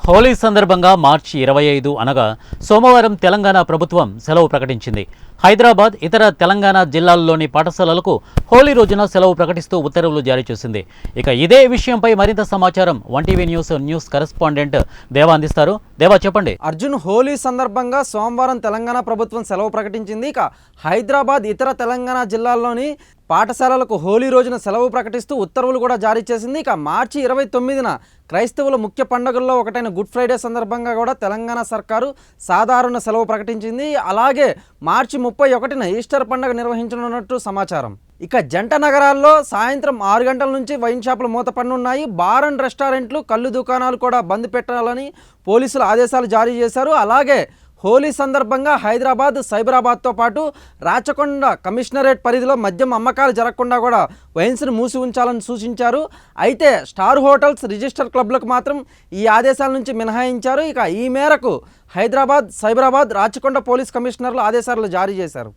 హోలీ సందర్భంగా మార్చి 25 అనగా సోమవారం తెలంగాణ ప్రభుత్వం సెలవు ప్రకటించింది. హైదరాబాద్, ఇతర తెలంగాణ జిల్లాల్లోని పాఠశాలలకు హోలీ రోజున సెలవు ప్రకటిస్తూ ఉత్తర్వులు జారీ చేసింది. ఇక ఇదే విషయంపై మరింత సమాచారం వన్టీవీ న్యూస్ కరెస్పాండెంట్ దేవా అందిస్తారు. దేవా, చెప్పండి. అర్జున్, హోలీ సందర్భంగా సోమవారం తెలంగాణ ప్రభుత్వం సెలవు ప్రకటించింది. ఇక హైదరాబాద్, ఇతర తెలంగాణ జిల్లాల్లోని పాఠశాలలకు హోలీ రోజున సెలవు ప్రకటిస్తూ ఉత్తర్వులు కూడా జారీ చేసింది. ఇక మార్చి 29న క్రైస్తవుల ముఖ్య పండుగల్లో ఒకటైన గుడ్ ఫ్రైడే సందర్భంగా కూడా తెలంగాణ సర్కారు సాధారణ సెలవు ప్రకటించింది. అలాగే మార్చి 31న ఈస్టర్ పండుగ నిర్వహించనున్నట్టు సమాచారం. ఇక జంట నగరాల్లో సాయంత్రం 6 గంటల నుంచి వైన్ షాపులు మూతపడనున్నాయి. బార్ అండ్ రెస్టారెంట్లు, కళ్ళు దుకాణాలు కూడా బంద్ పెట్టాలని పోలీసులు ఆదేశాలు జారీ చేశారు. అలాగే హోలీ సందర్భంగా హైదరాబాద్, సైబరాబాద్తో పాటు రాచకొండ కమిషనరేట్ పరిధిలో మద్యం అమ్మకాలు జరగకుండా కూడా వైన్స్ను మూసి ఉంచాలని సూచించారు. అయితే స్టార్ హోటల్స్, రిజిస్టర్ క్లబ్లకు మాత్రం ఈ ఆదేశాల నుంచి మినహాయించారు. ఇక ఈ మేరకు హైదరాబాద్, సైబరాబాద్, రాచకొండ పోలీస్ కమిషనర్లు ఆదేశాలు జారీ చేశారు.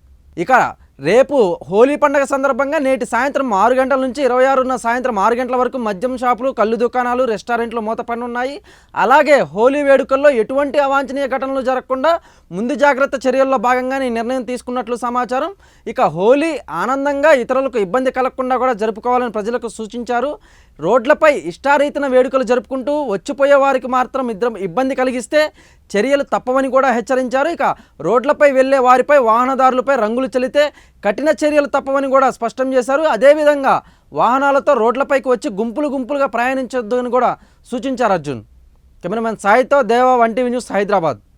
ఇక రేపు హోలీ పండుగ సందర్భంగా నేటి సాయంత్రం 6 గంటల నుంచి 26న సాయంత్రం 6 గంటల వరకు మద్యం షాపులు, కళ్ళు దుకాణాలు, రెస్టారెంట్లు మూతపడనున్నాయి. అలాగే హోలీ వేడుకల్లో ఎటువంటి అవాంఛనీయ ఘటనలు జరగకుండా ముందు జాగ్రత్త చర్యల్లో భాగంగానే ఈ నిర్ణయం తీసుకున్నట్లు సమాచారం. ఇక హోలీ ఆనందంగా, ఇతరులకు ఇబ్బంది కలగకుండా కూడా జరుపుకోవాలని ప్రజలకు సూచించారు. రోడ్లపై ఇష్టారీతిన వేడుకలు జరుపుకుంటూ వచ్చిపోయే వారికి మాత్రం ఇబ్బంది కలిగిస్తే చర్యలు తప్పవని కూడా హెచ్చరించారు. ఇక రోడ్లపై వెళ్లే వారిపై, వాహనదారులపై రంగులు చల్లితే కఠిన చర్యలు తప్పవని కూడా స్పష్టం చేశారు. అదేవిధంగా వాహనాలతో రోడ్లపైకి వచ్చి గుంపులుగా ప్రయాణించొద్దు అని కూడా సూచించారు. అర్జున్, కెమెరామెన్ సాయితో దేవా, వన్టీవీ న్యూస్, హైదరాబాద్.